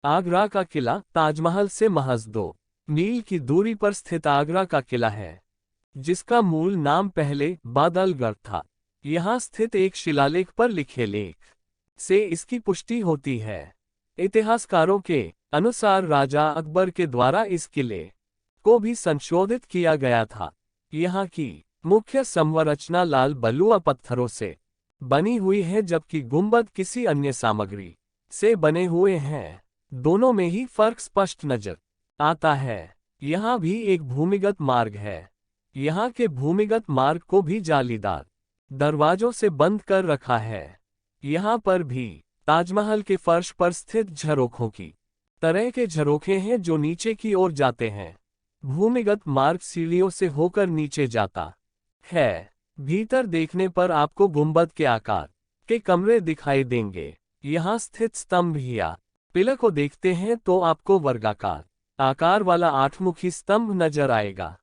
आगरा का किला ताजमहल से महज 2 मील की दूरी पर स्थित आगरा का किला है, जिसका मूल नाम पहले बादलगढ़ था। यहाँ स्थित एक शिलालेख पर लिखे लेख से इसकी पुष्टि होती है। इतिहासकारों के अनुसार राजा अकबर के द्वारा इस किले को भी संशोधित किया गया था। यहाँ की मुख्य संरचना लाल बलुआ पत्थरों से बनी हुई है, जबकि गुंबद किसी अन्य सामग्री से बने हुए हैं। दोनों में ही फर्क स्पष्ट नजर आता है। यहाँ भी एक भूमिगत मार्ग है। यहाँ के भूमिगत मार्ग को भी जालीदार दरवाजों से बंद कर रखा है। यहाँ पर भी ताजमहल के फर्श पर स्थित झरोखों की तरह के झरोखे हैं जो नीचे की ओर जाते हैं। भूमिगत मार्ग सीढ़ियों से होकर नीचे जाता है। भीतर देखने पर आपको गुंबद के आकार के कमरे दिखाई देंगे। यहाँ स्थित स्तंभ या पिलर को देखते हैं तो आपको वर्गाकार आकार वाला 8-मुखी स्तंभ नजर आएगा,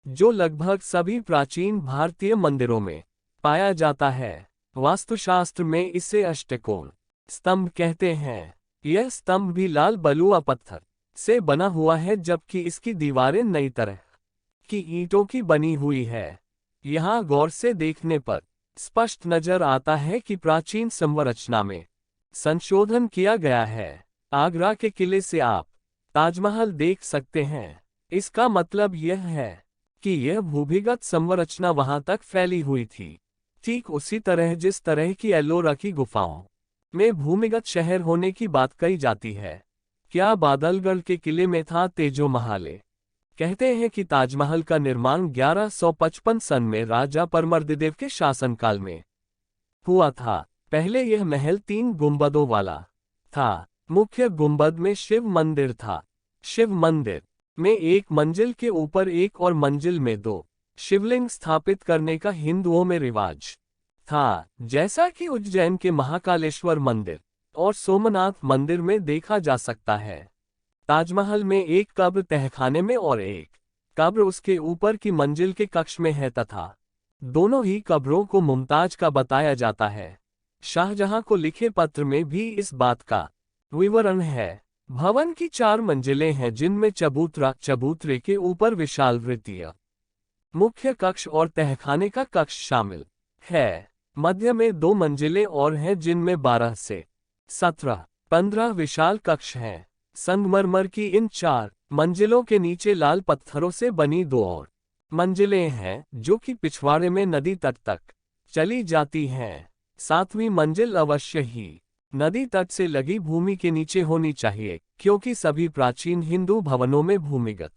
जो लगभग सभी प्राचीन भारतीय मंदिरों में पाया जाता है। वास्तुशास्त्र में इसे अष्टकोण स्तंभ कहते हैं। यह स्तंभ भी लाल बलुआ पत्थर से बना हुआ है, जबकि इसकी दीवारें नई तरह की ईंटों की बनी हुई है। यहाँ गौर से देखने पर स्पष्ट नजर आता है कि प्राचीन संरचना में संशोधन किया गया है। आगरा के किले से आप ताजमहल देख सकते हैं। इसका मतलब यह है कि यह भूमिगत संरचना वहां तक फैली हुई थी, ठीक उसी तरह जिस तरह की एलोरा की गुफाओं में भूमिगत शहर होने की बात कही जाती है। क्या बादलगढ़ के किले में था तेजो महाले? कहते हैं कि ताजमहल का निर्माण 1155 सन में राजा परमर्दिदेव के शासनकाल में हुआ था। पहले यह महल 3 गुंबदों वाला था। मुख्य गुंबद में शिव मंदिर था। शिव मंदिर में एक मंजिल के ऊपर एक और मंजिल में 2 शिवलिंग स्थापित करने का हिंदुओं में रिवाज था, जैसा कि उज्जैन के महाकालेश्वर मंदिर और सोमनाथ मंदिर में देखा जा सकता है। ताजमहल में एक कब्र तहखाने में और एक कब्र उसके ऊपर की मंजिल के कक्ष में है, तथा दोनों ही कब्रों को मुमताज का बताया जाता है। शाहजहां को लिखे पत्र में भी इस बात का विवरण है। भवन की 4 मंजिलें हैं, जिनमें चबूतरे के ऊपर विशाल वृत्तीय मुख्य कक्ष और तहखाने का कक्ष शामिल है। मध्य में 2 मंजिलें और हैं, जिनमें 12 से 17-15 विशाल कक्ष हैं। संगमरमर की इन 4 मंजिलों के नीचे लाल पत्थरों से बनी 2 और मंजिलें हैं, जो कि पिछवाड़े में नदी तट तक चली जाती हैं। 7वीं मंजिल अवश्य ही नदी तट से लगी भूमि के नीचे होनी चाहिए, क्योंकि सभी प्राचीन हिंदू भवनों में भूमिगत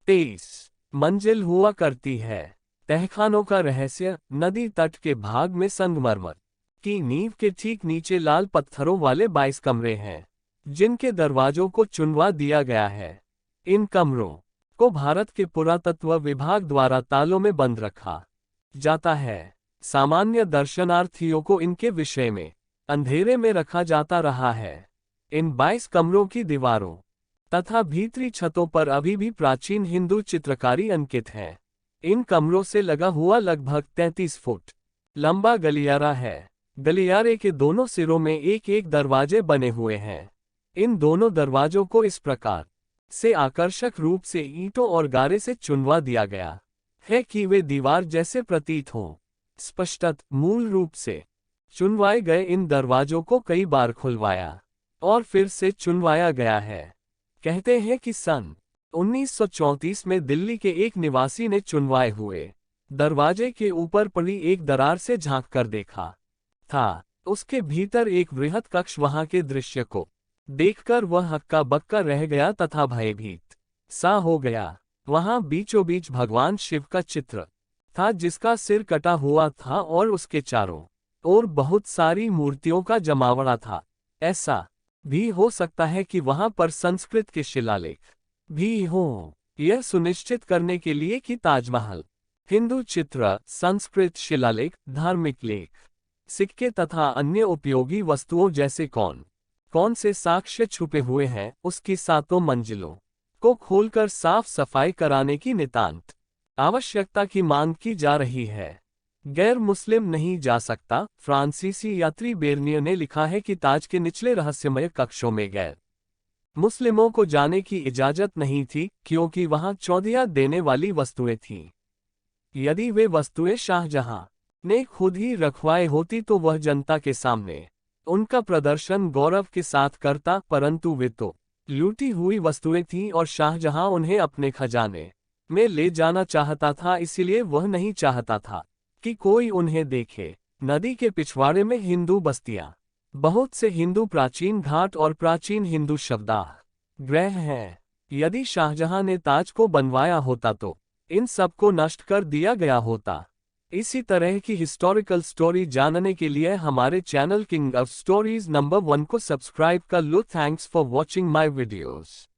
23 मंजिल हुआ करती है। तहखानों का रहस्य नदी तट के भाग में संगमरमर की नींव के ठीक नीचे लाल पत्थरों वाले 22 कमरे हैं, जिनके दरवाजों को चुनवा दिया गया है। इन कमरों को भारत के पुरातत्व विभाग द्वारा तालों में बंद रखा जाता है। सामान्य दर्शनार्थियों को इनके विषय में अंधेरे में रखा जाता रहा है। इन 22 कमरों की दीवारों तथा भीतरी छतों पर अभी भी प्राचीन हिंदू चित्रकारी अंकित है। इन कमरों से लगा हुआ लगभग 33 फुट लंबा गलियारा है। गलियारे के दोनों सिरों में एक एक दरवाजे बने हुए हैं। इन दोनों दरवाजों को इस प्रकार से आकर्षक रूप से ईंटों और गारे से चुनवा दिया गया है कि वे दीवार जैसे प्रतीत हों। स्पष्टत मूल रूप से चुनवाए गए इन दरवाजों को कई बार खुलवाया और फिर से चुनवाया गया है। कहते हैं कि सन 1934 में दिल्ली के एक निवासी ने चुनवाए हुए दरवाजे के ऊपर पड़ी एक दरार से झांक कर देखा था। उसके भीतर एक वृहत कक्ष, वहां के दृश्य को देखकर वह हक्का बक्का रह गया तथा भयभीत सा हो गया। वहां बीचों बीच भगवान शिव का चित्र था, जिसका सिर कटा हुआ था और उसके चारों ओर बहुत सारी मूर्तियों का जमावड़ा था। ऐसा भी हो सकता है कि वहां पर संस्कृत के शिलालेख भी हों, यह सुनिश्चित करने के लिए कि ताजमहल हिंदू चित्र, संस्कृत शिलालेख, धार्मिक लेख, सिक्के तथा अन्य उपयोगी वस्तुओं जैसे कौन से साक्ष्य छुपे हुए हैं, उसकी 7 मंजिलों को खोलकर साफ सफाई कराने की नितांत आवश्यकता की मांग की जा रही है। गैर मुस्लिम नहीं जा सकता। फ्रांसीसी यात्री बेरनियर ने लिखा है कि ताज के निचले रहस्यमय कक्षों में गैर मुस्लिमों को जाने की इजाजत नहीं थी क्योंकि वहां चौधिया देने वाली वस्तुएं थीं। यदि वे वस्तुएं शाहजहां ने खुद ही रखवाए होती तो वह जनता के सामने उनका प्रदर्शन गौरव के साथ करता, परंतु वे तो लूटी हुई वस्तुएं थीं और शाहजहां उन्हें अपने खजाने में ले जाना चाहता था, इसलिए वह नहीं चाहता था कि कोई उन्हें देखे। नदी के पिछवाड़े में हिंदू बस्तियां, बहुत से हिंदू प्राचीन घाट और प्राचीन हिंदू शवदाह ग्रह हैं। यदि शाहजहां ने ताज को बनवाया होता तो इन सब को नष्ट कर दिया गया होता। इसी तरह की हिस्टोरिकल स्टोरी जानने के लिए हमारे channel king of stories number 1 को सब्सक्राइब कर लो। Thanks for watching my videos.